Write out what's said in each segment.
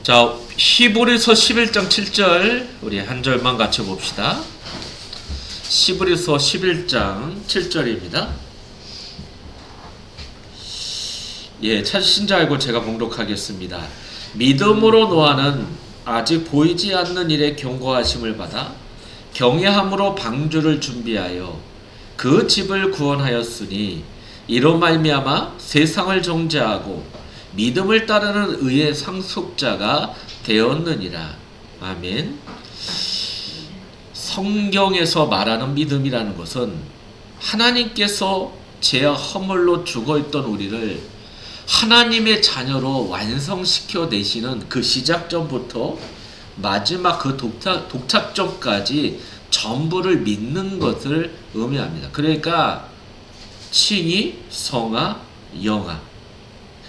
자, 히브리서 11장 7절 우리 한 절만 같이 봅시다. 히브리서 11장 7절입니다. 예, 찾으신 줄 알고 제가 봉독하겠습니다. 믿음으로 노아는 아직 보이지 않는 일에 경고하심을 받아 경외함으로 방주를 준비하여 그 집을 구원하였으니 이로 말미암아 세상을 정죄하고 믿음을 따르는 의의 상속자가 되었느니라. 아멘. 성경에서 말하는 믿음이라는 것은 하나님께서 죄와 허물로 죽어있던 우리를 하나님의 자녀로 완성시켜 내시는 그 시작점부터 마지막 그 독착점까지 전부를 믿는 것을 의미합니다. 그러니까 칭의, 성화, 영화,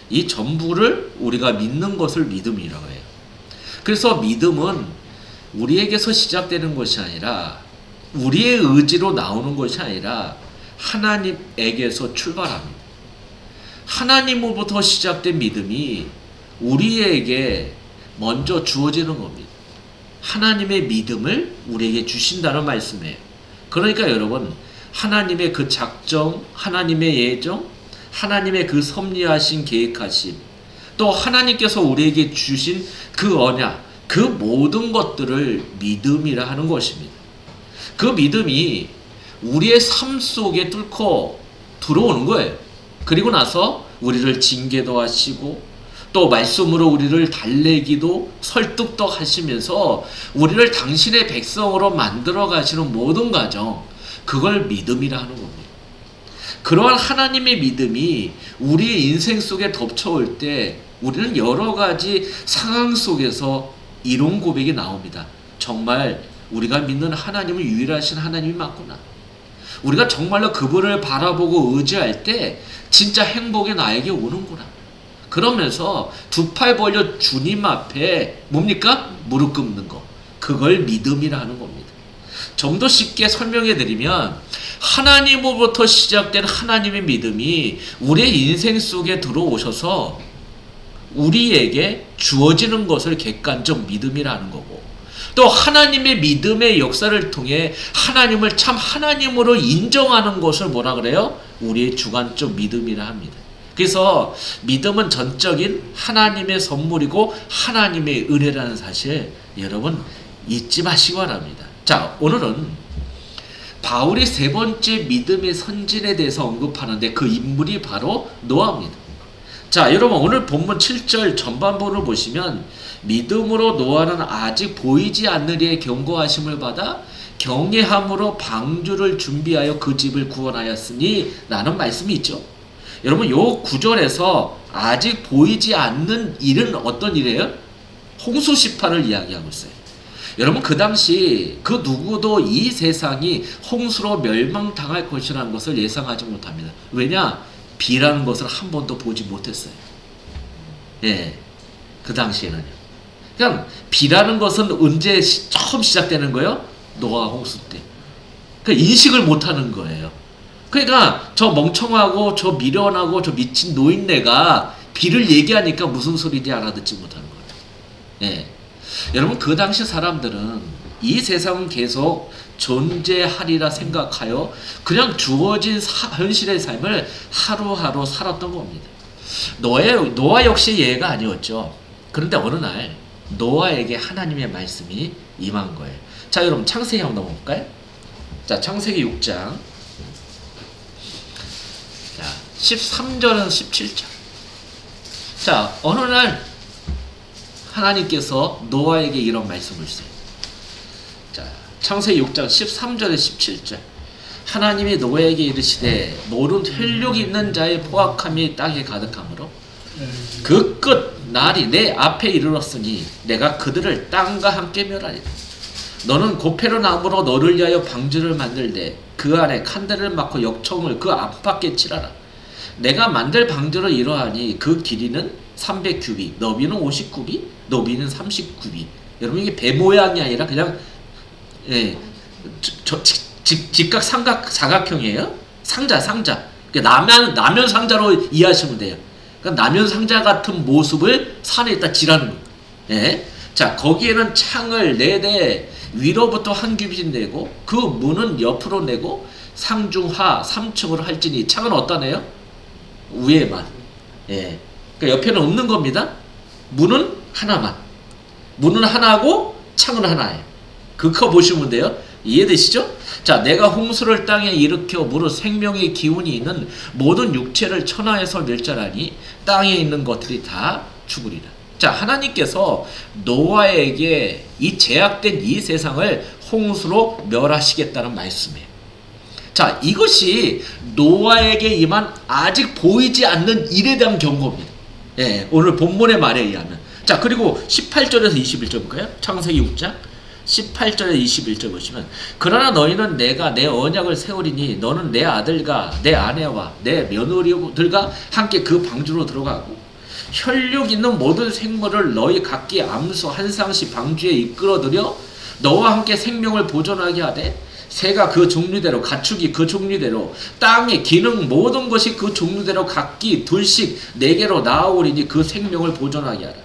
이 전부를 우리가 믿는 것을 믿음이라고 해요. 그래서 믿음은 우리에게서 시작되는 것이 아니라 우리의 의지로 나오는 것이 아니라 하나님에게서 출발합니다. 하나님으로부터 시작된 믿음이 우리에게 먼저 주어지는 겁니다. 하나님의 믿음을 우리에게 주신다는 말씀이에요. 그러니까 여러분, 하나님의 그 작정, 하나님의 예정, 하나님의 그 섭리하신 계획하심, 또 하나님께서 우리에게 주신 그 언약, 그 모든 것들을 믿음이라 하는 것입니다. 그 믿음이 우리의 삶 속에 뚫고 들어오는 거예요. 그리고 나서 우리를 징계도 하시고 또 말씀으로 우리를 달래기도 설득도 하시면서 우리를 당신의 백성으로 만들어 가시는 모든 과정, 그걸 믿음이라 하는 겁니다. 그러한 하나님의 믿음이 우리의 인생 속에 덮쳐올 때 우리는 여러 가지 상황 속에서 이런 고백이 나옵니다. 정말 우리가 믿는 하나님은 유일하신 하나님이 맞구나. 우리가 정말로 그분을 바라보고 의지할 때 진짜 행복이 나에게 오는구나. 그러면서 두 팔 벌려 주님 앞에 뭡니까? 무릎 꿇는 거. 그걸 믿음이라 하는 겁니다. 좀 더 쉽게 설명해 드리면 하나님으로부터 시작된 하나님의 믿음이 우리의 인생 속에 들어오셔서 우리에게 주어지는 것을 객관적 믿음이라는 거고, 또 하나님의 믿음의 역사를 통해 하나님을 참 하나님으로 인정하는 것을 뭐라 그래요? 우리의 주관적 믿음이라 합니다. 그래서 믿음은 전적인 하나님의 선물이고 하나님의 은혜라는 사실 여러분 잊지 마시기 바랍니다. 자, 오늘은 바울이 세 번째 믿음의 선진에 대해서 언급하는데 그 인물이 바로 노아입니다. 자, 여러분 오늘 본문 7절 전반부를 보시면 믿음으로 노아는 아직 보이지 않는 이의 경고하심을 받아 경외함으로 방주를 준비하여 그 집을 구원하였으니 라는 말씀이 있죠. 여러분 요 구절에서 아직 보이지 않는 일은 어떤 일이에요? 홍수 시판을 이야기하고 있어요. 여러분 그 당시 그 누구도 이 세상이 홍수로 멸망당할 것이라는 것을 예상하지 못합니다. 왜냐? 비라는 것을 한 번도 보지 못했어요. 예, 그 당시에는요. 그냥 비라는 것은 언제 처음 시작되는 거예요? 노아 홍수 때. 그러니까 인식을 못하는 거예요. 그러니까 저 멍청하고 저 미련하고 저 미친 노인네가 비를 얘기하니까 무슨 소리인지 알아듣지 못하는 거예요. 예. 여러분 그 당시 사람들은 이 세상은 계속 존재하리라 생각하여 그냥 주어진 현실의 삶을 하루하루 살았던 겁니다. 노아 역시 예가 아니었죠. 그런데 어느 날 노아에게 하나님의 말씀이 임한 거예요. 자, 여러분 창세기 한번 넘어볼까요? 자, 창세기 6장 자, 13절에서 17절. 자, 어느 날 하나님께서 노아에게 이런 말씀을 주세요. 자, 창세기 6장 13절에 17절. 하나님이 노아에게 이르시되 모든 혈육 있는 자의 포악함이 땅에 가득하므로 그 끝 날이 내 앞에 이르렀으니 내가 그들을 땅과 함께 멸하리라. 너는 고페로 나무로 너를 위하여 방주를 만들되 그 안에 칸대를 막고 역청을 그 앞밖에 칠하라. 내가 만들 방주로 이러하니 그 길이는 300규빗, 너비는 50규빗, 높이는 30규빗. 여러분 이게 배 모양이 아니라 그냥 예, 직각 사각형이에요. 상자. 그러니까 라면 상자로 이해하시면 돼요. 그러니까 라면 상자 같은 모습을 산에다 지라는 거예요. 예? 자, 거기에는 창을 4대 위로부터 한 규빗 내고 그 문은 옆으로 내고 상중하 3층으로 할지니 창은 어떠네요? 위에만. 예. 그러니까 옆에는 없는 겁니다. 문은 하나만. 문은 하나고 창은 하나예요. 그거 보시면 돼요. 이해되시죠? 자, 내가 홍수를 땅에 일으켜 무릇 생명의 기운이 있는 모든 육체를 천하에서 멸절하니 땅에 있는 것들이 다 죽으리라. 자, 하나님께서 노아에게 이 제약된 이 세상을 홍수로 멸하시겠다는 말씀이에요. 자, 이것이 노아에게 임한 아직 보이지 않는 일에 대한 경고입니다. 예, 오늘 본문의 말에 의하면. 자, 그리고 18절에서 21절 볼까요? 창세기 6장 18절에 21절 보시면, 그러나 너희는 내가 내 언약을 세우리니 너는 내 아들과 내 아내와 내 며느리들과 함께 그 방주로 들어가고 혈육 있는 모든 생물을 너희 각기 암수 한 쌍씩 방주에 이끌어들여 너와 함께 생명을 보존하게 하되 새가 그 종류대로 가축이 그 종류대로 땅의 기능 모든 것이 그 종류대로 각기 둘씩 4개로 나아오리니 그 생명을 보존하게 하라.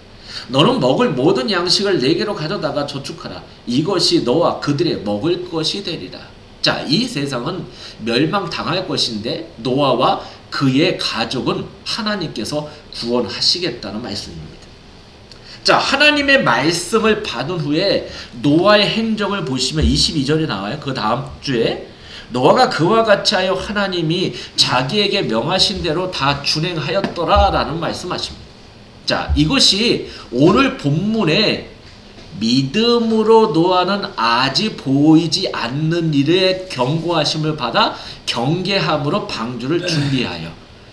너는 먹을 모든 양식을 4개로 가져다가 저축하라. 이것이 너와 그들의 먹을 것이 되리라. 자, 이 세상은 멸망당할 것인데 노아와 그의 가족은 하나님께서 구원하시겠다는 말씀입니다. 자, 하나님의 말씀을 받은 후에 노아의 행적을 보시면 22절에 나와요. 그 다음 주에 노아가 그와 같이 하여 하나님이 자기에게 명하신 대로 다 준행하였더라 라는 말씀하십니다. 자, 이것이 오늘 본문에 믿음으로 노아는 아직 보이지 않는 일에 경고하심을 받아 경계함으로 방주를 준비하여,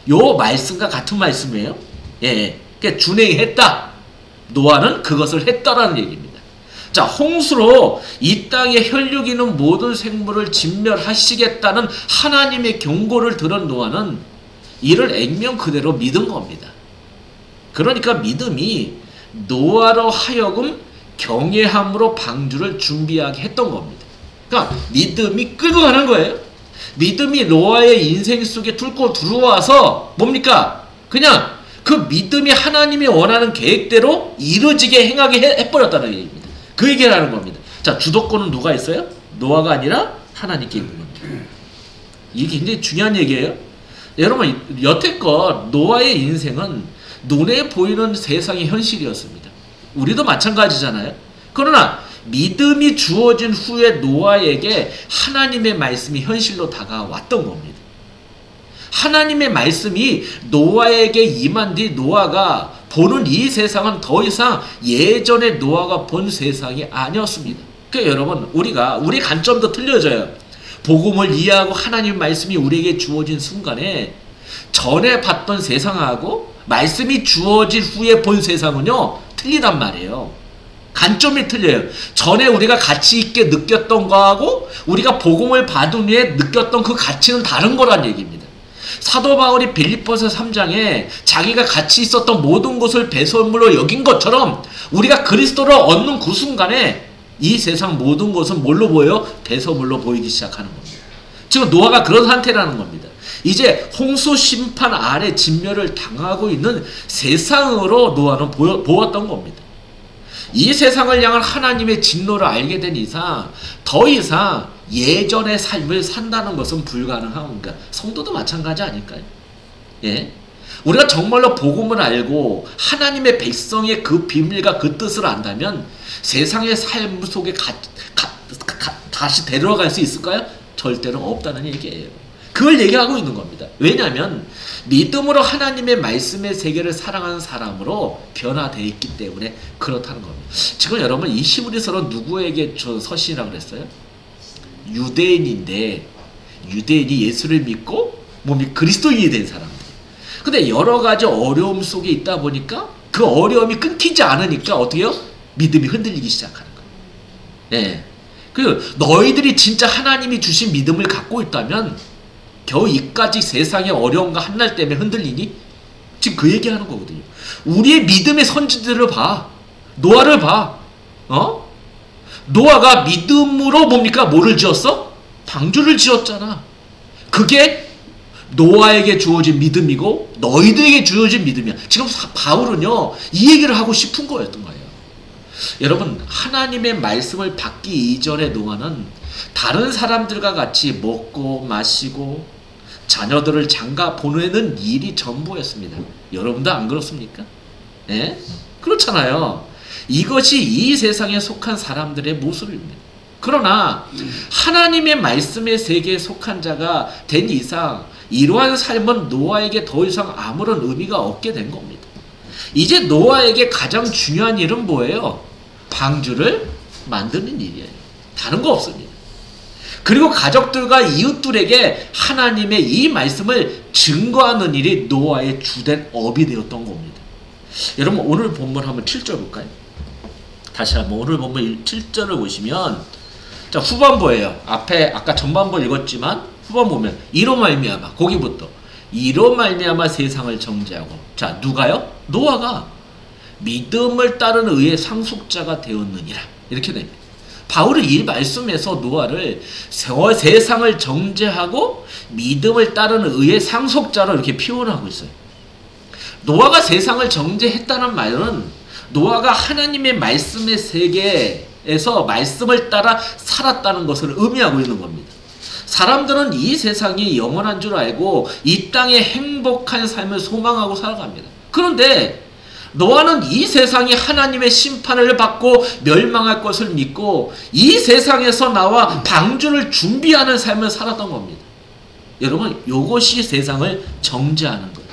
요 말씀과 같은 말씀이에요. 예, 그러니까 준행했다. 노아는 그것을 했다라는 얘기입니다. 자, 홍수로 이 땅에 혈육 있는 모든 생물을 진멸하시겠다는 하나님의 경고를 들은 노아는 이를 액면 그대로 믿은 겁니다. 그러니까 믿음이 노아로 하여금 경외함으로 방주를 준비하게 했던 겁니다. 그러니까 믿음이 끌고 가는 거예요. 믿음이 노아의 인생 속에 뚫고 들어와서 뭡니까? 그냥 그 믿음이 하나님이 원하는 계획대로 이루어지게 행하게 해버렸다는 얘기입니다. 그 얘기를 하는 겁니다. 자, 주도권은 누가 있어요? 노아가 아니라 하나님께 있는 겁니다. 이게 굉장히 중요한 얘기예요. 여러분, 여태껏 노아의 인생은 눈에 보이는 세상의 현실이었습니다. 우리도 마찬가지잖아요. 그러나 믿음이 주어진 후에 노아에게 하나님의 말씀이 현실로 다가왔던 겁니다. 하나님의 말씀이 노아에게 임한 뒤 노아가 보는 이 세상은 더 이상 예전에 노아가 본 세상이 아니었습니다. 그러니까 여러분, 우리 관점도 틀려져요. 복음을 이해하고 하나님 말씀이 우리에게 주어진 순간에 전에 봤던 세상하고 말씀이 주어진 후에 본 세상은요, 틀리단 말이에요. 관점이 틀려요. 전에 우리가 가치 있게 느꼈던 거하고 우리가 복음을 받은 후에 느꼈던 그 가치는 다른 거란 얘기입니다. 사도 바울이 빌립보서 3장에 자기가 가치 있었던 모든 것을 배설물로 여긴 것처럼 우리가 그리스도를 얻는 그 순간에 이 세상 모든 것은 뭘로 보여요? 배설물로 보이기 시작하는 겁니다. 지금 노아가 그런 상태라는 겁니다. 이제 홍수 심판 아래 진멸을 당하고 있는 세상으로 노아는 보았던 겁니다. 이 세상을 향한 하나님의 진노를 알게 된 이상 더 이상 예전의 삶을 산다는 것은 불가능합니다. 성도도 마찬가지 아닐까요? 예? 우리가 정말로 복음을 알고 하나님의 백성의 그 비밀과 그 뜻을 안다면 세상의 삶 속에 다시 데려갈 수 있을까요? 절대로 없다는 얘기예요. 그걸 얘기하고 있는 겁니다. 왜냐하면 믿음으로 하나님의 말씀의 세계를 사랑하는 사람으로 변화되어 있기 때문에 그렇다는 겁니다. 지금 여러분, 이 히브리서는 누구에게 서신이라고 그랬어요? 유대인인데, 유대인이 예수를 믿고 몸이 그리스도인이 된 사람들. 근데 여러 가지 어려움 속에 있다 보니까 그 어려움이 끊기지 않으니까 어떻게 해요? 믿음이 흔들리기 시작하는 거예요. 예. 그 너희들이 진짜 하나님이 주신 믿음을 갖고 있다면 겨우 이까지 세상의 어려움과 한날 때문에 흔들리니? 지금 그 얘기하는 거거든요. 우리의 믿음의 선지들을 봐. 노아를 봐. 노아가 믿음으로 뭡니까? 뭐를 지었어? 방주를 지었잖아. 그게 노아에게 주어진 믿음이고 너희들에게 주어진 믿음이야. 지금 바울은요, 이 얘기를 하고 싶은 거였던 거예요. 여러분, 하나님의 말씀을 받기 이전의 노아는 다른 사람들과 같이 먹고 마시고 자녀들을 장가 보내는 일이 전부였습니다. 여러분도 안 그렇습니까? 예? 그렇잖아요. 이것이 이 세상에 속한 사람들의 모습입니다. 그러나 하나님의 말씀의 세계에 속한 자가 된 이상 이러한 삶은 노아에게 더 이상 아무런 의미가 없게 된 겁니다. 이제 노아에게 가장 중요한 일은 뭐예요? 방주를 만드는 일이에요. 다른 거 없습니다. 그리고 가족들과 이웃들에게 하나님의 이 말씀을 증거하는 일이 노아의 주된 업이 되었던 겁니다. 여러분, 오늘 본문 한번 7절 볼까요? 다시 한번 오늘 본문 7절을 보시면, 자, 후반부예요. 앞에 아까 전반부 읽었지만 후반 보면 이로 말미암아, 거기부터 이로 말미암아 세상을 정죄하고, 자, 누가요? 노아가 믿음을 따른 의의 상속자가 되었느니라, 이렇게 됩니다. 바울은 이 말씀에서 노아를 세상을 정죄하고 믿음을 따르는 의의 상속자로 이렇게 표현하고 있어요. 노아가 세상을 정죄했다는 말은 노아가 하나님의 말씀의 세계에서 말씀을 따라 살았다는 것을 의미하고 있는 겁니다. 사람들은 이 세상이 영원한 줄 알고 이 땅에 행복한 삶을 소망하고 살아갑니다. 그런데 노아는 이 세상이 하나님의 심판을 받고 멸망할 것을 믿고 이 세상에서 나와 방주를 준비하는 삶을 살았던 겁니다. 여러분, 이것이 세상을 정죄하는 거예요.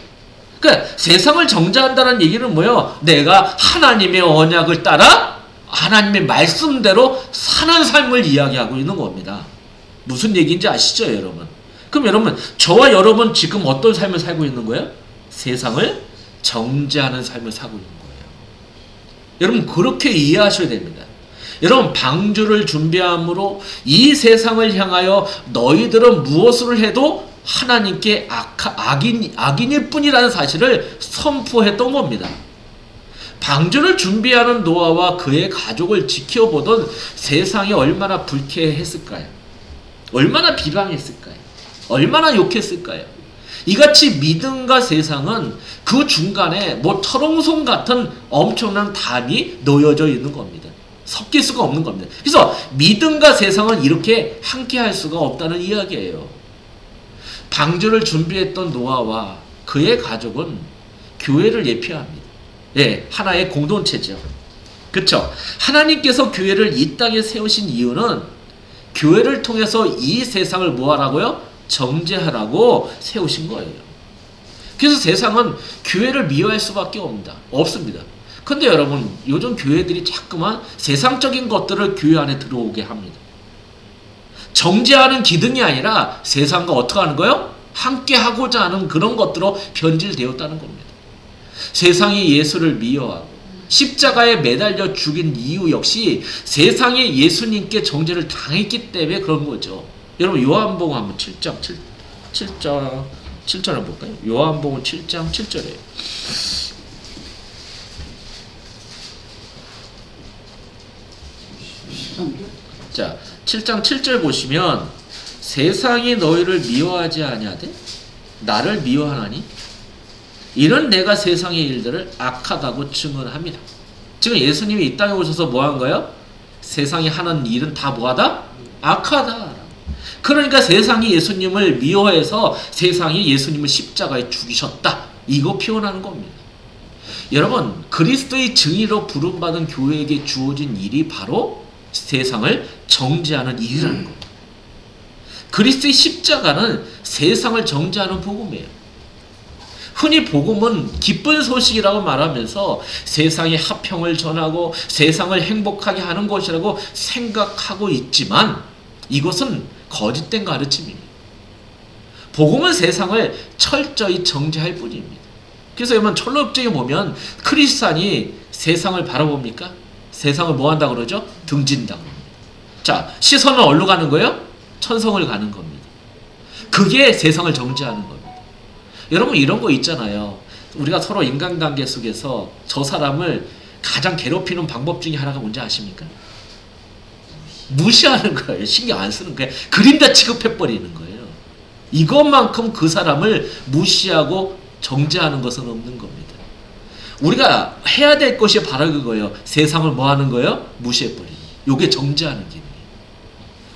그러니까 세상을 정죄한다는 얘기는 뭐예요? 내가 하나님의 언약을 따라 하나님의 말씀대로 사는 삶을 이야기하고 있는 겁니다. 무슨 얘기인지 아시죠, 여러분? 그럼 여러분, 저와 여러분 지금 어떤 삶을 살고 있는 거예요? 세상을 정죄하는 삶을 살고 있는 거예요. 여러분, 그렇게 이해하셔야 됩니다. 여러분, 방주를 준비함으로 이 세상을 향하여 너희들은 무엇을 해도 하나님께 악인일 뿐이라는 사실을 선포했던 겁니다. 방주를 준비하는 노아와 그의 가족을 지켜보던 세상이 얼마나 불쾌했을까요? 얼마나 비방했을까요? 얼마나 욕했을까요? 이같이 믿음과 세상은 그 중간에 뭐 철옹성 같은 엄청난 담이 놓여져 있는 겁니다. 섞일 수가 없는 겁니다. 그래서 믿음과 세상은 이렇게 함께 할 수가 없다는 이야기예요. 방주를 준비했던 노아와 그의 가족은 교회를 예표합니다. 예, 하나의 공동체죠. 그렇죠? 하나님께서 교회를 이 땅에 세우신 이유는 교회를 통해서 이 세상을 뭐하라고요? 정죄하라고 세우신 거예요. 그래서 세상은 교회를 미워할 수밖에 없습니다. 근데 여러분, 요즘 교회들이 자꾸만 세상적인 것들을 교회 안에 들어오게 합니다. 정죄하는 기능이 아니라 세상과 어떻게 하는 거예요? 함께 하고자 하는 그런 것들로 변질되었다는 겁니다. 세상이 예수를 미워하고 십자가에 매달려 죽인 이유 역시 세상이 예수님께 정죄를 당했기 때문에 그런 거죠. 여러분, 요한복음 한번 7장 7절을 볼까요? 요한복음 7장 7절이에요. 자, 7장 7절 보시면 세상이 너희를 미워하지 아니하되 나를 미워하나니 이런 내가 세상의 일들을 악하다고 증언합니다. 지금 예수님이 이 땅에 오셔서 뭐 한 거예요? 세상이 하는 일은 다 뭐하다? 악하다. 그러니까 세상이 예수님을 미워해서 세상이 예수님을 십자가에 죽이셨다. 이거 표현하는 겁니다. 여러분, 그리스도의 증인으로 부름받은 교회에게 주어진 일이 바로 세상을 정죄하는 일이라는 겁니다. 그리스도의 십자가는 세상을 정죄하는 복음이에요. 흔히 복음은 기쁜 소식이라고 말하면서 세상의 화평을 전하고 세상을 행복하게 하는 것이라고 생각하고 있지만 이것은 거짓된 가르침입니다. 복음은 세상을 철저히 정죄할 뿐입니다. 그래서 여러분, 철로역정에 보면 크리스찬이 세상을 바라봅니까? 세상을 뭐 한다고 그러죠? 등진다고 합니다. 자, 시선은 어디로 가는 거예요? 천성을 가는 겁니다. 그게 세상을 정죄하는 겁니다. 여러분, 이런 거 있잖아요. 우리가 서로 인간관계 속에서 저 사람을 가장 괴롭히는 방법 중에 하나가 뭔지 아십니까? 무시하는 거예요. 신경 안 쓰는 거예요. 그림자 취급해버리는 거예요. 이것만큼 그 사람을 무시하고 정죄하는 것은 없는 겁니다. 우리가 해야 될 것이 바로 그거예요. 세상을 뭐 하는 거예요? 무시해버리는. 요게 정죄하는 길이에요.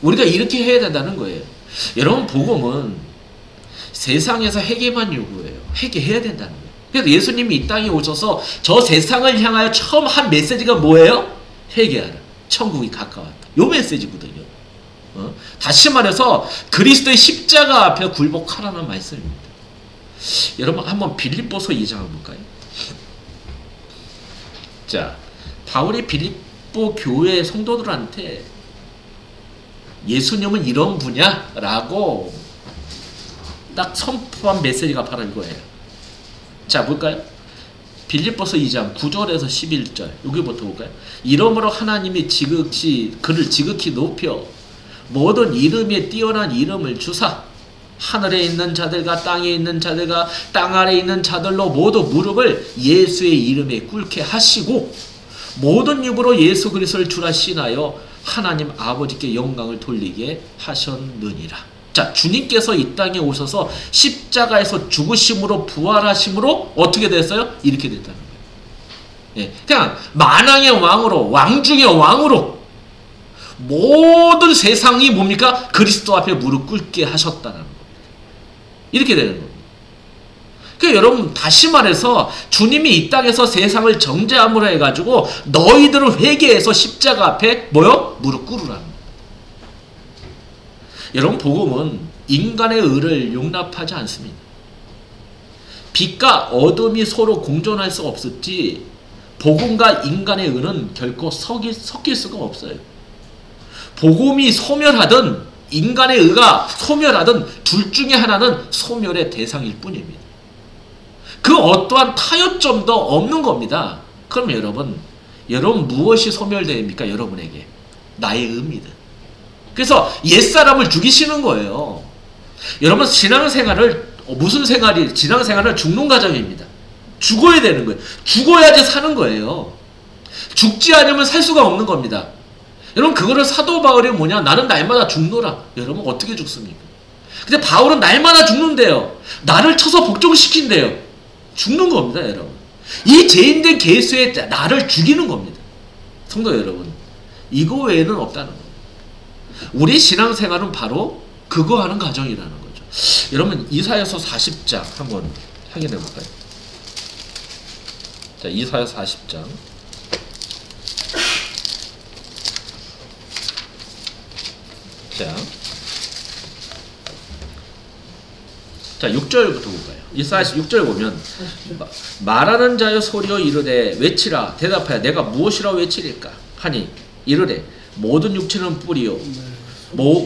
우리가 이렇게 해야 된다는 거예요. 여러분, 복음은 세상에서 회개만 요구해요. 회개해야 된다는 거예요. 그래서 예수님이 이 땅에 오셔서 저 세상을 향하여 처음 한 메시지가 뭐예요? 회개하라. 천국이 가까웠다. 요 메시지거든요. 다시 말해서 그리스도의 십자가 앞에 굴복하라는 말씀입니다. 여러분, 한번 빌립보서 2장 볼까요? 자, 바울이 빌립보 교회 성도들한테 예수님은 이런 분이야 라고 딱 선포한 메시지가 바로 이거예요. 자, 볼까요? 빌립보서 2장 9절에서 11절 여기부터 볼까요? 이러므로 하나님이 그를 지극히 높여 모든 이름에 뛰어난 이름을 주사 하늘에 있는 자들과 땅에 있는 자들과 땅 아래에 있는 자들로 모두 무릎을 예수의 이름에 꿇게 하시고 모든 입으로 예수 그리스도를 주라 신하여 하나님 아버지께 영광을 돌리게 하셨느니라. 자, 주님께서 이 땅에 오셔서 십자가에서 죽으심으로 부활하심으로 어떻게 됐어요? 이렇게 됐다는 거예요. 예, 그냥 만왕의 왕으로, 왕 중의 왕으로 모든 세상이 뭡니까? 그리스도 앞에 무릎 꿇게 하셨다는 겁니다. 이렇게 되는 겁니다. 그러니까 여러분, 다시 말해서 주님이 이 땅에서 세상을 정죄함으로 해가지고 너희들을 회개해서 십자가 앞에 뭐요? 무릎 꿇으라는 거예요. 여러분, 복음은 인간의 의를 용납하지 않습니다. 빛과 어둠이 서로 공존할 수 없었지 복음과 인간의 의는 결코 섞일 수가 없어요. 복음이 소멸하든 인간의 의가 소멸하든 둘 중에 하나는 소멸의 대상일 뿐입니다. 그 어떠한 타협점도 없는 겁니다. 그럼 여러분 무엇이 소멸됩니까? 여러분에게 나의 의입니다. 그래서 옛사람을 죽이시는 거예요. 여러분, 신앙생활을 신앙생활을 죽는 과정입니다. 죽어야 되는 거예요. 죽어야지 사는 거예요. 죽지 않으면 살 수가 없는 겁니다. 여러분, 그거를 사도 바울이 뭐냐? 나는 날마다 죽노라. 여러분, 어떻게 죽습니까? 근데 바울은 날마다 죽는데요. 나를 쳐서 복종시킨대요. 죽는 겁니다, 여러분. 이 죄인된 개수에 나를 죽이는 겁니다. 성도 여러분, 이거 외에는 없다는 겁니다. 우리 신앙생활은 바로 그거 하는 과정이라는 거죠. 여러분, 이사야서 40장 한번 확인해 볼까요? 자, 이사야 40장. 자, 6절부터 볼까요? 이사야 6절 보면 말하는 자여 소리여 이르되 외치라 대답하여 내가 무엇이라 외치리까 하니 이르되 모든 육체는 뿌리요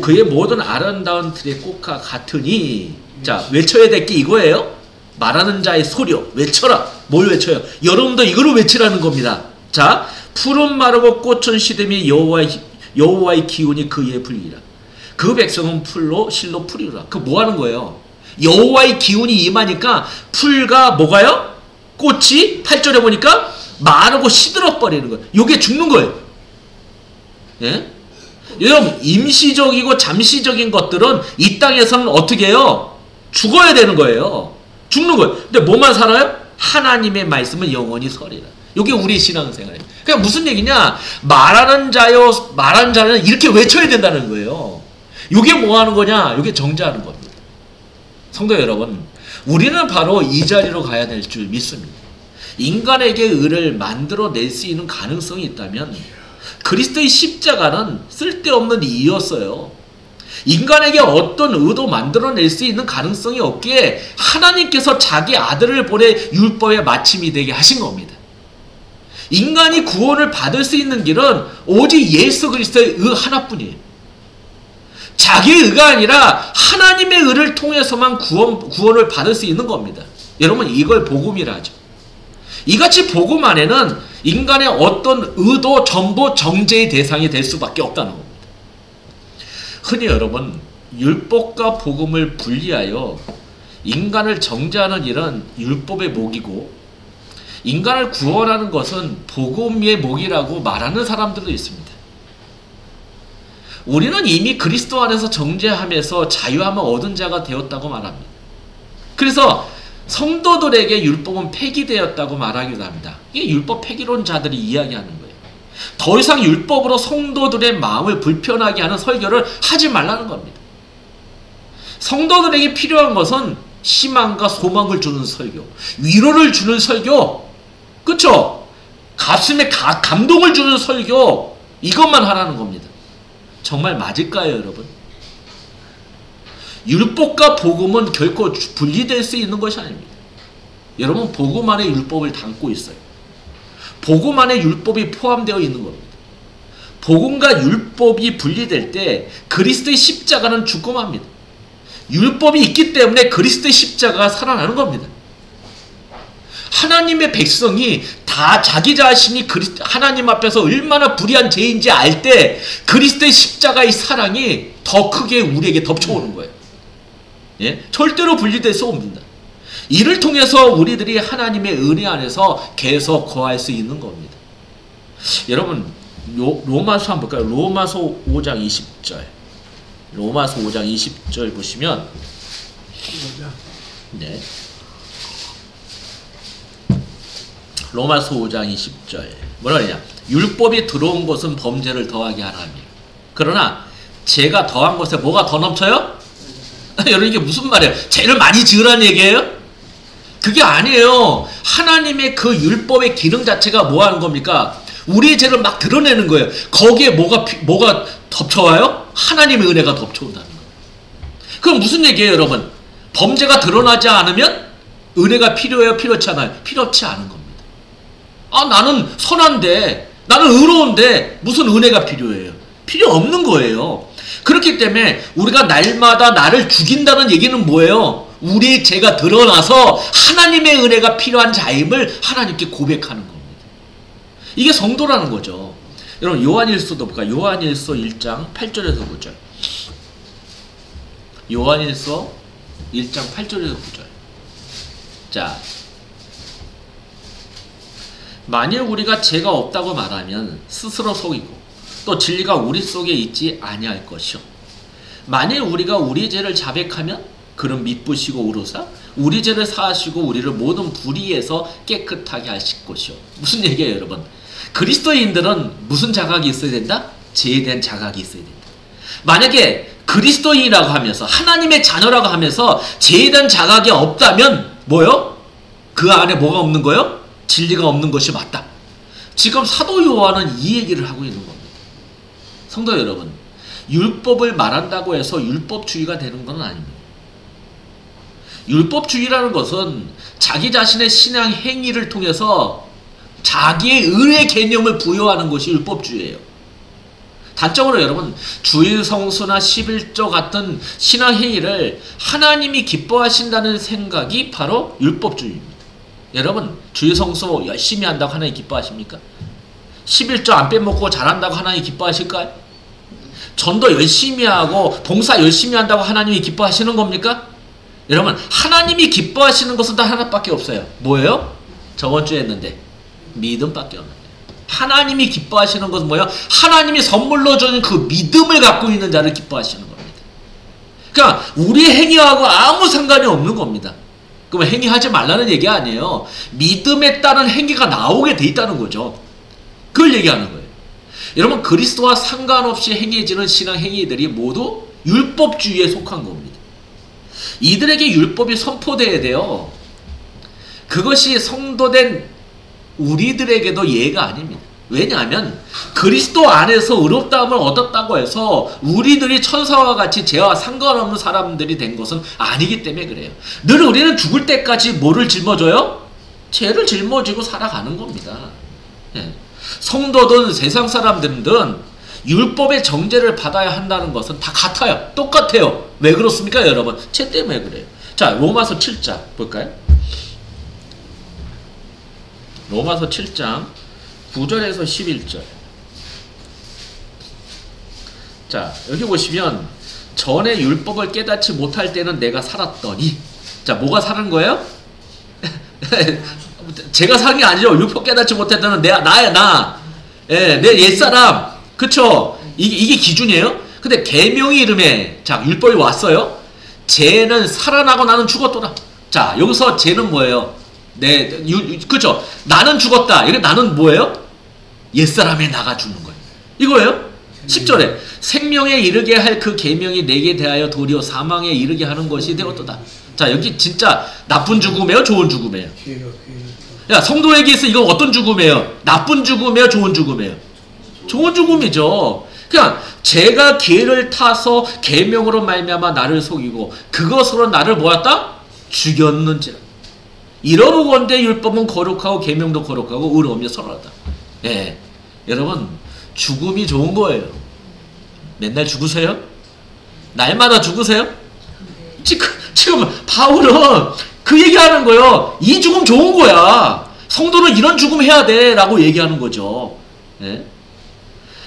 그의 모든 아름다운 들의 꽃과 같으니. 자, 외쳐야 될 게 이거예요. 말하는 자의 소리요. 외쳐라. 뭘 외쳐요? 여러분도 이거를 외치라는 겁니다. 자, 푸른 마르고 꽃은 시듬이 여호와의 기운이 그의 불이라. 그 백성은 실로 풀이라. 그 뭐 하는 거예요? 여호와의 기운이 임하니까 풀과 뭐가요? 꽃이 8절에 보니까 마르고 시들어버리는 거예요. 요게 죽는 거예요. 예? 여러분, 임시적이고 잠시적인 것들은 이 땅에서는 어떻게 해요? 죽어야 되는 거예요. 죽는 거예요. 근데 뭐만 살아요? 하나님의 말씀은 영원히 서리라. 요게 우리 신앙생활이에요. 그러니까 무슨 얘기냐? 말하는 자는 이렇게 외쳐야 된다는 거예요. 요게 뭐 하는 거냐? 요게 정죄하는 겁니다. 성도 여러분, 우리는 바로 이 자리로 가야 될 줄 믿습니다. 인간에게 의를 만들어낼 수 있는 가능성이 있다면 그리스도의 십자가는 쓸데없는 이였어요. 인간에게 어떤 의도 만들어낼 수 있는 가능성이 없기에 하나님께서 자기 아들을 보내 율법의 마침이 되게 하신 겁니다. 인간이 구원을 받을 수 있는 길은 오직 예수 그리스도의 의 하나뿐이에요. 자기의 의가 아니라 하나님의 의를 통해서만 구원을 받을 수 있는 겁니다. 여러분, 이걸 복음이라 하죠. 이같이 복음 안에는 인간의 어떤 의도 전부 정죄의 대상이 될 수밖에 없다는 겁니다. 흔히 여러분, 율법과 복음을 분리하여 인간을 정죄하는 일은 율법의 목이고 인간을 구원하는 것은 복음의 목이라고 말하는 사람들도 있습니다. 우리는 이미 그리스도 안에서 정죄함에서 자유함을 얻은 자가 되었다고 말합니다. 그래서 성도들에게 율법은 폐기되었다고 말하기도 합니다. 이게 율법 폐기론자들이 이야기하는 거예요. 더 이상 율법으로 성도들의 마음을 불편하게 하는 설교를 하지 말라는 겁니다. 성도들에게 필요한 것은 희망과 소망을 주는 설교, 위로를 주는 설교, 그쵸? 가슴에 감동을 주는 설교, 이것만 하라는 겁니다. 정말 맞을까요, 여러분? 율법과 복음은 결코 분리될 수 있는 것이 아닙니다. 여러분, 복음 안에 율법을 담고 있어요. 복음 안에 율법이 포함되어 있는 겁니다. 복음과 율법이 분리될 때 그리스도의 십자가는 죽고 맙니다. 율법이 있기 때문에 그리스도의 십자가가 살아나는 겁니다. 하나님의 백성이 다 자기 자신이 하나님 앞에서 얼마나 불의한 죄인지 알 때 그리스도의 십자가의 사랑이 더 크게 우리에게 덮쳐오는 거예요. 예? 절대로 분리될 수 없습니다. 이를 통해서 우리들이 하나님의 은혜 안에서 계속 거할 수 있는 겁니다. 여러분, 로마서 한번 볼까요? 로마서 5장 20절. 로마서 5장 20절 보시면, 네. 로마서 5장 20절. 뭐라 그러냐? 율법이 들어온 것은 범죄를 더하게 하라며. 그러나 죄가 더한 것에 뭐가 더 넘쳐요? 여러분, 이게 무슨 말이에요? 죄를 많이 지으라는 얘기예요? 그게 아니에요. 하나님의 그 율법의 기능 자체가 뭐 하는 겁니까? 우리의 죄를 막 드러내는 거예요. 거기에 뭐가 덮쳐와요? 하나님의 은혜가 덮쳐온다는 거예요. 그럼 무슨 얘기예요, 여러분? 범죄가 드러나지 않으면 은혜가 필요해요? 필요치 않아요? 필요치 않은 겁니다. 아, 나는 선한데, 나는 의로운데 무슨 은혜가 필요해요? 필요 없는 거예요. 그렇기 때문에 우리가 날마다 나를 죽인다는 얘기는 뭐예요? 우리의 죄가 드러나서 하나님의 은혜가 필요한 자임을 하나님께 고백하는 겁니다. 이게 성도라는 거죠. 여러분, 요한일서도 볼까요? 요한일서 1장 8절에서 9절. 요한일서 1장 8절에서 9절. 자, 만일 우리가 죄가 없다고 말하면 스스로 속이고 또 진리가 우리 속에 있지 아니할 것이요. 만일 우리가 우리 죄를 자백하면 그는 믿으시고 의로사 우리 죄를 사하시고 우리를 모든 불의에서 깨끗하게 하실 것이요. 무슨 얘기예요, 여러분? 그리스도인들은 무슨 자각이 있어야 된다? 죄에 대한 자각이 있어야 된다. 만약에 그리스도인이라고 하면서 하나님의 자녀라고 하면서 죄에 대한 자각이 없다면 뭐요? 그 안에 뭐가 없는 거요? 진리가 없는 것이 맞다. 지금 사도 요한은 이 얘기를 하고 있는 겁니다. 성도 여러분, 율법을 말한다고 해서 율법주의가 되는 건 아닙니다. 율법주의라는 것은 자기 자신의 신앙 행위를 통해서 자기의 의의 개념을 부여하는 것이 율법주의예요. 단적으로 여러분, 주일 성수나 11조 같은 신앙 행위를 하나님이 기뻐하신다는 생각이 바로 율법주의입니다. 여러분, 주일 성수 열심히 한다고 하나님 기뻐하십니까? 11조 안 빼먹고 잘한다고 하나님 기뻐하실까요? 전도 열심히 하고 봉사 열심히 한다고 하나님이 기뻐하시는 겁니까? 여러분, 하나님이 기뻐하시는 것은 단 하나밖에 없어요. 뭐예요? 저번 주에 했는데 믿음밖에 없는데. 하나님이 기뻐하시는 것은 뭐예요? 하나님이 선물로 주는 그 믿음을 갖고 있는 자를 기뻐하시는 겁니다. 그러니까 우리 행위하고 아무 상관이 없는 겁니다. 그럼 행위하지 말라는 얘기 아니에요. 믿음에 따른 행위가 나오게 돼 있다는 거죠. 그걸 얘기하는 거예요. 여러분, 그리스도와 상관없이 행해지는 신앙 행위들이 모두 율법주의에 속한 겁니다. 이들에게 율법이 선포되어야 돼요. 그것이 성도된 우리들에게도 예가 아닙니다. 왜냐하면 그리스도 안에서 의롭다함을 얻었다고 해서 우리들이 천사와 같이 죄와 상관없는 사람들이 된 것은 아니기 때문에 그래요. 늘 우리는 죽을 때까지 뭐를 짊어져요? 죄를 짊어지고 살아가는 겁니다. 예. 성도든 세상 사람들은 율법의 정죄를 받아야 한다는 것은 다 같아요. 똑같아요. 왜 그렇습니까, 여러분? 죄 때문에 그래요. 자, 로마서 7장 볼까요? 로마서 7장 9절에서 11절. 자, 여기 보시면 전에 율법을 깨닫지 못할 때는 내가 살았더니, 자, 뭐가 사는 거예요? 제가 사는 게 아니죠. 율법 깨닫지 못할 때는 나야, 나. 예, 내 옛사람. 그쵸? 이게 기준이에요? 근데 계명의 이름에, 자, 율법이 왔어요. 쟤는 살아나고 나는 죽었더라. 자, 여기서 죄는 뭐예요? 그죠? 나는 죽었다. 이게 나는 뭐예요? 옛사람에 나가 죽는 거예요. 이거예요. 10절에 생명에 이르게 할 그 계명이 내게 대하여 도리어 사망에 이르게 하는 것이 되었도다. 자, 여기 진짜 나쁜 죽음이에요? 좋은 죽음이에요? 야, 성도에게서 이건 어떤 죽음이에요? 나쁜 죽음이에요? 좋은 죽음이에요? 좋은 죽음이죠. 그냥 제가 기회를 타서 계명으로 말미암아 나를 속이고 그것으로 나를 뭐였다? 죽였는지라. 이러보건대 율법은 거룩하고 계명도 거룩하고 의로우며 선하다. 예, 여러분 죽음이 좋은 거예요. 맨날 죽으세요? 날마다 죽으세요? 지금 바울은 그 얘기하는 거예요. 이 죽음 좋은 거야. 성도는 이런 죽음 해야 돼 라고 얘기하는 거죠. 예?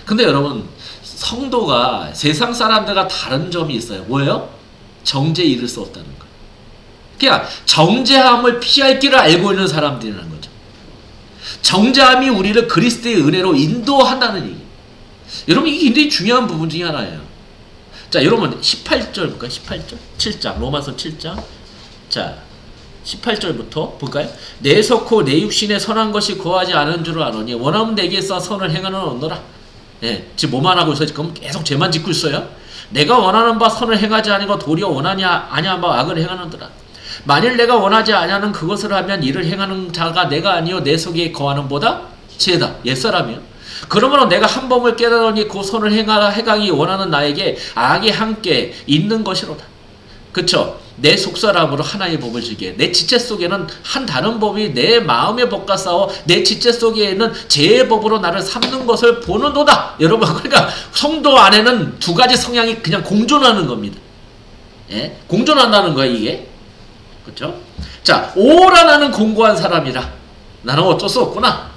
근데 여러분 성도가 세상 사람들과 다른 점이 있어요. 뭐예요? 정죄에 이를 수 없다는 거예요. 그냥 정죄함을 피할 길을 알고 있는 사람들이라는 거죠. 정죄함이 우리를 그리스도의 은혜로 인도한다는 얘기. 여러분 이게 굉장히 중요한 부분 중에 하나예요. 자, 여러분 18절 볼까요? 18절? 7장 로마서 7장. 자, 18절부터 볼까요? 내 속고 내 육신에 선한 것이 거하지 않은 줄 아노니 원하면 내게서 선을 행하는 얻노라. 예, 지금 뭐만 하고 있어요? 지금 계속 죄만 짓고 있어요. 내가 원하는 바 선을 행하지 아니고 도리어 원하냐 아니한 바 악을 행하는도라. 만일 내가 원하지 아니하는 그것을 하면 이를 행하는 자가 내가 아니요 내 속에 거하는 보다 죄다. 옛사람이요. 그러므로 내가 한 범을 깨달으니 그 선을 행하기 원하는 나에게 악이 함께 있는 것이로다. 그쵸? 내 속사람으로 하나의 법을 지게 내 지체 속에는 한 다른 법이 내 마음의 법과 싸워 내 지체 속에는 죄의 법으로 나를 삼는 것을 보는도다. 여러분 그러니까 성도 안에는 두 가지 성향이 그냥 공존하는 겁니다. 예? 공존한다는 거야 이게. 그렇죠? 자, 오라 나는 공고한 사람이라. 나는 어쩔 수 없구나.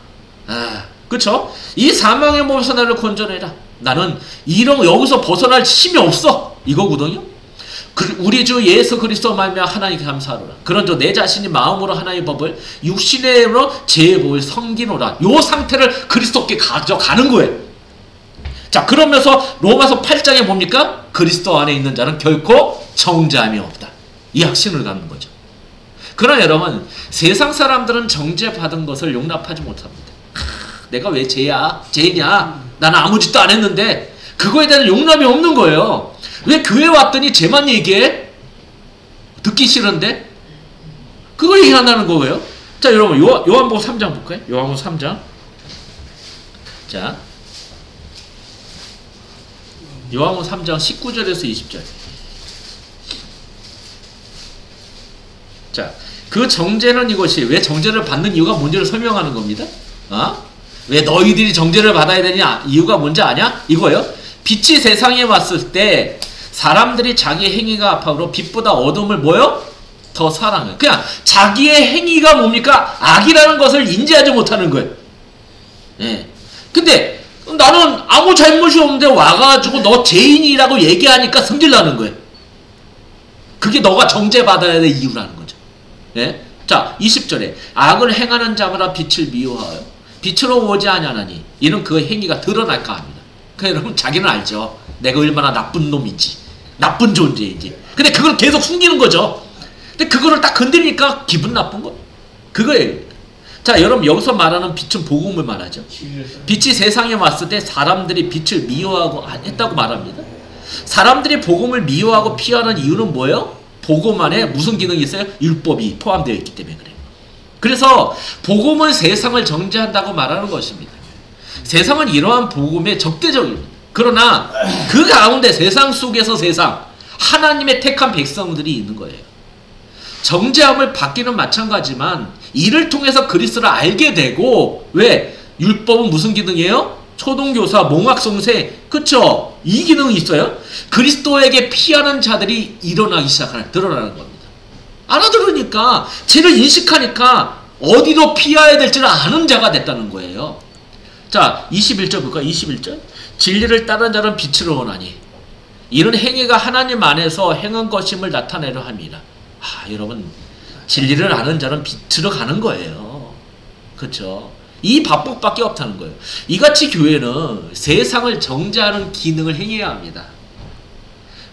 아, 그렇죠? 이 사망의 몸에서 나를 건져내라. 나는 이런 여기서 벗어날 힘이 없어. 이거거든요. 우리 주 예수 그리스도 말미암아 하나님께 감사하노라. 그런저 내 자신이 마음으로 하나님의 법을 육신으로 제 법을 섬기노라. 요 상태를 그리스도께 가져가는 거예요. 자, 그러면서 로마서 8장에 뭡니까? 그리스도 안에 있는 자는 결코 정죄함이 없다. 이 확신을 갖는 거죠. 그러나 여러분 세상 사람들은 정죄받은 것을 용납하지 못합니다. 내가 왜 죄냐? 나는 아무 짓도 안 했는데 그거에 대한 용납이 없는 거예요. 왜 교회 왔더니 죄만 얘기해? 듣기 싫은데? 그걸 얘기한다는 거예요. 자, 여러분 요한복음 3장 볼까요? 요한복음 3장. 자, 요한복음 3장 19절에서 20절. 자, 그 정죄는 이것이 왜 정죄를 받는 이유가 뭔지를 설명하는 겁니다. 왜 너희들이 정죄를 받아야 되냐? 이유가 뭔지 아냐? 이거예요. 빛이 세상에 왔을 때 사람들이 자기 행위가 악함으로 빛보다 어둠을 뭐요? 더 사랑해요. 그냥 자기의 행위가 뭡니까? 악이라는 것을 인지하지 못하는 거예요. 예. 근데 나는 아무 잘못이 없는데 와가지고 너 죄인이라고 얘기하니까 성질나는 거예요. 그게 너가 정죄받아야 될 이유라는 거죠. 예? 자, 20절에 악을 행하는 자마다 빛을 미워하여 빛으로 오지 아니하나니 이는 그 행위가 드러날까 합니다. 그러니까 여러분 자기는 알죠. 내가 얼마나 나쁜 놈인지 나쁜 존재인지. 근데 그걸 계속 숨기는 거죠. 근데 그거를 딱 건드리니까 기분 나쁜 거. 그거예요. 자, 여러분 여기서 말하는 빛은 복음을 말하죠. 빛이 세상에 왔을 때 사람들이 빛을 미워하고 했다고 말합니다. 사람들이 복음을 미워하고 피하는 이유는 뭐예요? 복음 안에 무슨 기능이 있어요? 율법이 포함되어 있기 때문에 그래요. 그래서 복음은 세상을 정죄한다고 말하는 것입니다. 세상은 이러한 복음에 적대적입니다. 그러나 그 가운데 세상 속에서 세상 하나님의 택한 백성들이 있는 거예요. 정죄함을 받기는 마찬가지지만 이를 통해서 그리스도를 알게 되고 왜? 율법은 무슨 기능이에요? 초동교사, 몽학성세, 그쵸? 이 기능이 있어요. 그리스도에게 피하는 자들이 일어나기 시작하는, 드러나는 겁니다. 알아들으니까, 죄를 인식하니까 어디로 피해야 될지를 아는 자가 됐다는 거예요. 자, 21절 볼까요? 21절. 진리를 따른 자는 빛을 원하니 이런 행위가 하나님 안에서 행한 것임을 나타내려 합니다. 아, 여러분 진리를 아는 자는 빛으로 가는 거예요. 그렇죠? 이 방법밖에 없다는 거예요. 이같이 교회는 세상을 정죄하는 기능을 행해야 합니다.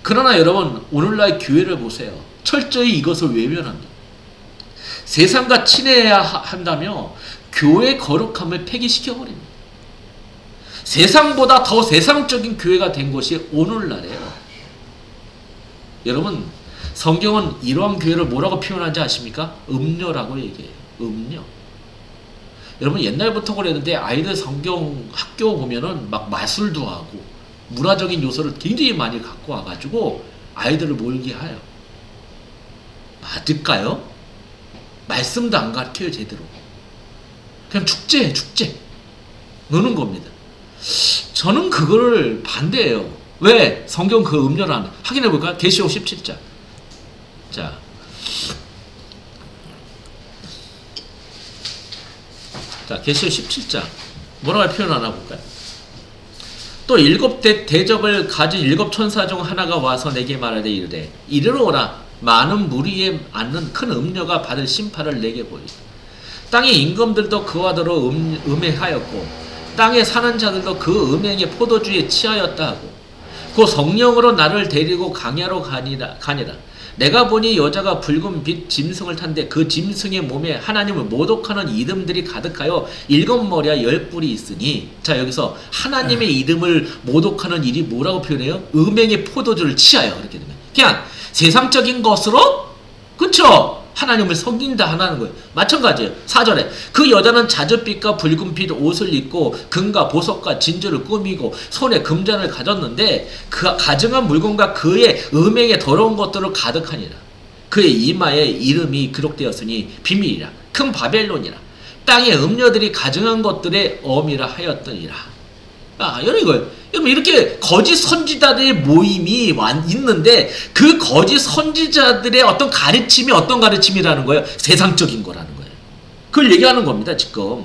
그러나 여러분 오늘날 교회를 보세요. 철저히 이것을 외면합니다. 세상과 친해야 한다며 교회 거룩함을 폐기시켜버립니다. 세상보다 더 세상적인 교회가 된 것이 오늘날이에요. 여러분, 성경은 이러한 교회를 뭐라고 표현하는지 아십니까? 음녀라고 얘기해요. 음녀. 여러분, 옛날부터 그랬는데 아이들 성경 학교 보면은 막 마술도 하고 문화적인 요소를 굉장히 많이 갖고 와가지고 아이들을 몰게 해요. 맞을까요? 말씀도 안 가르쳐요, 제대로. 그냥 축제해, 축제. 노는 겁니다. 저는 그거를 반대해요. 왜? 성경 그 음료를 확인해 볼까요? 계시록 17장. 자, 계시록 17장. 뭐라고 표현하나 볼까요? 또 일곱 대접을 가진 일곱 천사 중 하나가 와서 내게 말하되 이르되 이리로 오라. 많은 무리에 앉는 큰 음녀가 받을 심판을 내게 보이다. 땅의 임금들도 그와 더러 음행하였고 땅에 사는 자들도 그 음행의 포도주에 취하였다 하고 그 성령으로 나를 데리고 강야로 가니라. 내가 보니 여자가 붉은 빛 짐승을 탄데 그 짐승의 몸에 하나님을 모독하는 이름들이 가득하여 7머리와 10뿔이 있으니, 자, 여기서 하나님의 이름을 모독하는 일이 뭐라고 표현해요? 음행의 포도주를 취하여. 그렇게 되면 그냥 세상적인 것으로, 그쵸? 하나님을 섬긴다 하는 거예요. 마찬가지예요. 4절에 그 여자는 자줏빛과 붉은빛 옷을 입고 금과 보석과 진주를 꾸미고 손에 금잔을 가졌는데 그 가증한 물건과 그의 음행에 더러운 것들을 가득하니라. 그의 이마에 이름이 기록되었으니 비밀이라 큰 바벨론이라 땅의 음녀들이 가증한 것들의 어미라 하였더니라. 여러분, 이렇게 거짓 선지자들의 모임이 있는데 그 거짓 선지자들의 어떤 가르침이 어떤 가르침이라는 거예요? 세상적인 거라는 거예요. 그걸 얘기하는 겁니다, 지금.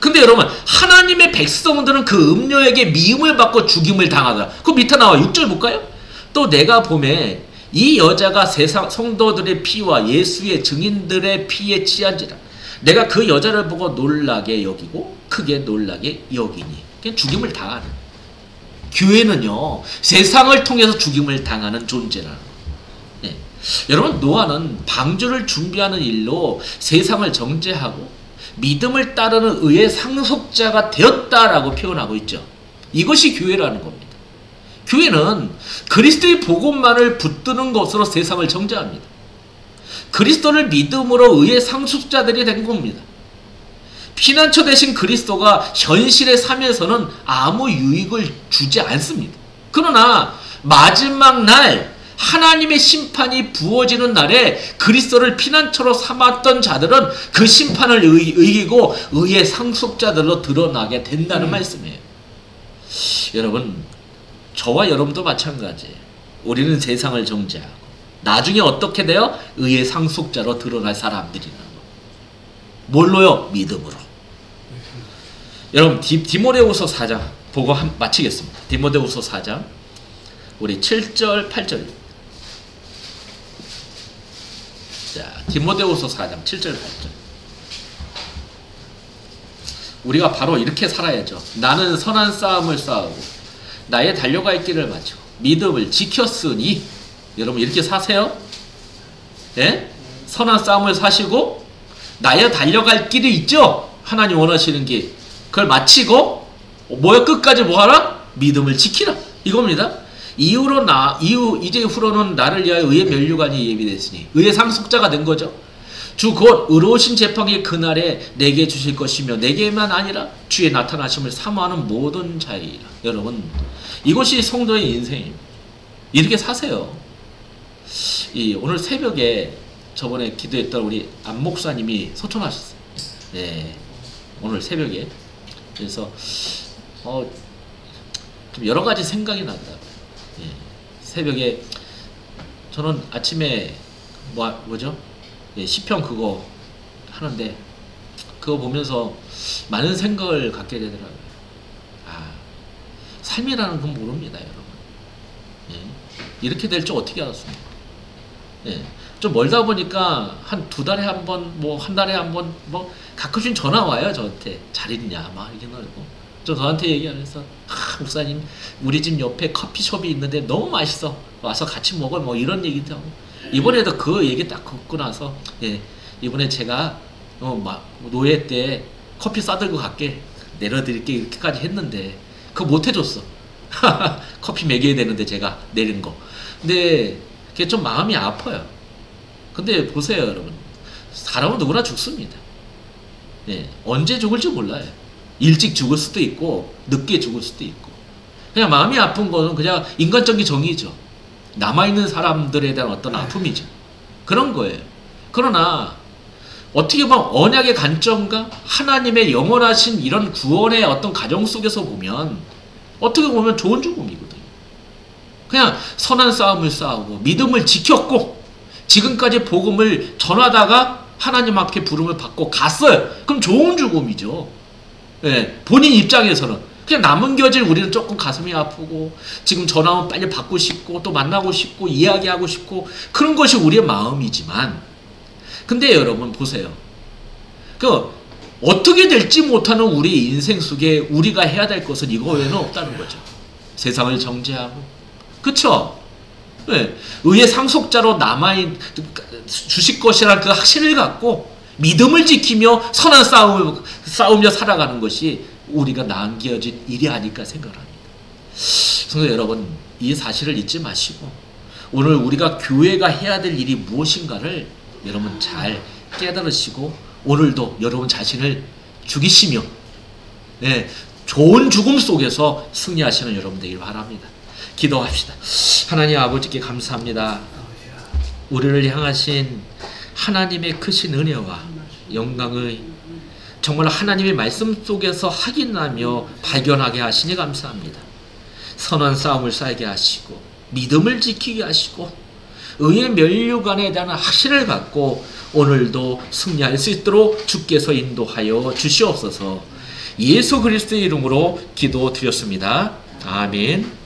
근데 여러분, 하나님의 백성들은 그 음녀에게 미움을 받고 죽임을 당하더라. 그 밑에 나와 6절 볼까요? 또 내가 보매 이 여자가 세상 성도들의 피와 예수의 증인들의 피에 취한지라. 내가 그 여자를 보고 놀라게 여기고 크게 놀라게 여기니. 그냥 죽임을 당하는. 교회는요, 세상을 통해서 죽임을 당하는 존재라는 거예요. 네. 여러분, 노아는 방주를 준비하는 일로 세상을 정죄하고 믿음을 따르는 의의 상속자가 되었다라고 표현하고 있죠. 이것이 교회라는 겁니다. 교회는 그리스도의 복음만을 붙드는 것으로 세상을 정죄합니다. 그리스도를 믿음으로 의의 상속자들이 된 겁니다. 피난처 대신 그리스도가 현실의 삶에서는 아무 유익을 주지 않습니다. 그러나 마지막 날 하나님의 심판이 부어지는 날에 그리스도를 피난처로 삼았던 자들은 그 심판을 이기고 의의 상속자들로 드러나게 된다는 말씀이에요. 여러분, 저와 여러분도 마찬가지예요. 우리는 세상을 정죄하고 나중에 어떻게 돼요? 의의 상속자로 드러날 사람들이라는 거. 뭘로요? 믿음으로. 여러분, 디모데후서 4장 보고 마치겠습니다. 디모데후서 4장 우리 7절 8절. 자, 디모데후서 4장 7절 8절. 우리가 바로 이렇게 살아야죠. 나는 선한 싸움을 싸우고 나의 달려갈 길을 마치고 믿음을 지켰으니. 여러분, 이렇게 사세요. 예? 선한 싸움을 사시고 나의 달려갈 길이 있죠. 하나님 원하시는 길. 그걸 마치고 뭐야? 끝까지 뭐하라? 믿음을 지키라. 이겁니다. 이제 후로는 나를 위하여 의의 면류관이 예비됐으니 의의 상속자가 된 거죠. 주 곧 의로우신 재판이 그날에 내게 주실 것이며 내게만 아니라 주의 나타나심을 사모하는 모든 자이라. 여러분, 이것이 성도의 인생입니다. 이렇게 사세요. 오늘 새벽에 저번에 기도했던 우리 안 목사님이 소천하셨어요. 네, 오늘 새벽에. 그래서 좀 여러 가지 생각이 난다. 예, 새벽에 저는 아침에 뭐죠? 예, 시편 그거 하는데 그거 보면서 많은 생각을 갖게 되더라고요. 삶이라는 건 모릅니다, 여러분. 예, 이렇게 될 줄 어떻게 알았습니까? 예, 좀 멀다 보니까 한 2달에 한 번, 한 달에 한 번, 가끔씩 전화 와요, 저한테. 잘 있냐, 막 이렇게 말고. 저한테 얘기하면서, 목사님, 우리 집 옆에 커피숍이 있는데 너무 맛있어. 와서 같이 먹어. 이런 얘기도 하고. 이번에도 그 얘기 딱 듣고 나서 예, 이번에 제가 노예 때 커피 싸들고 갈게, 내려드릴게 이렇게까지 했는데 그거 못 해줬어. 커피 먹여야 되는데 제가 내린 거. 근데 그게 좀 마음이 아파요. 근데 보세요 여러분, 사람은 누구나 죽습니다. 예, 언제 죽을지 몰라요. 일찍 죽을 수도 있고 늦게 죽을 수도 있고. 그냥 마음이 아픈 거는 그냥 인간적인 정의죠. 남아있는 사람들에 대한 어떤 아픔이죠. 그런 거예요. 그러나 어떻게 보면 언약의 관점과 하나님의 영원하신 이런 구원의 어떤 가정 속에서 보면 어떻게 보면 좋은 죽음이거든요. 그냥 선한 싸움을 싸우고 믿음을 지켰고 지금까지 복음을 전하다가 하나님 앞에 부름을 받고 갔어요. 그럼 좋은 죽음이죠. 예, 본인 입장에서는. 그냥 남은 겨질 우리는 조금 가슴이 아프고 지금 전화 오면 빨리 받고 싶고 또 만나고 싶고 이야기하고 싶고 그런 것이 우리의 마음이지만, 근데 여러분 보세요. 그 어떻게 될지 못하는 우리 인생 속에 우리가 해야 될 것은 이거 외에는 없다는 거죠. 세상을 정죄하고, 그쵸? 네. 의의 상속자로 주실 것이라는 그 확신을 갖고 믿음을 지키며 선한 싸우며 살아가는 것이 우리가 남겨진 일이 아닐까 생각합니다. 성도 여러분, 이 사실을 잊지 마시고 오늘 우리가 교회가 해야 될 일이 무엇인가를 여러분 잘 깨달으시고 오늘도 여러분 자신을 죽이시며 좋은 죽음 속에서 승리하시는 여러분 되길 바랍니다. 기도합시다. 하나님 아버지께 감사합니다. 우리를 향하신 하나님의 크신 은혜와 영광의 정말 하나님의 말씀 속에서 확인하며 발견하게 하시니 감사합니다. 선한 싸움을 싸게 하시고 믿음을 지키게 하시고 의의 면류관에 대한 확신을 갖고 오늘도 승리할 수 있도록 주께서 인도하여 주시옵소서. 예수 그리스도의 이름으로 기도드렸습니다. 아멘.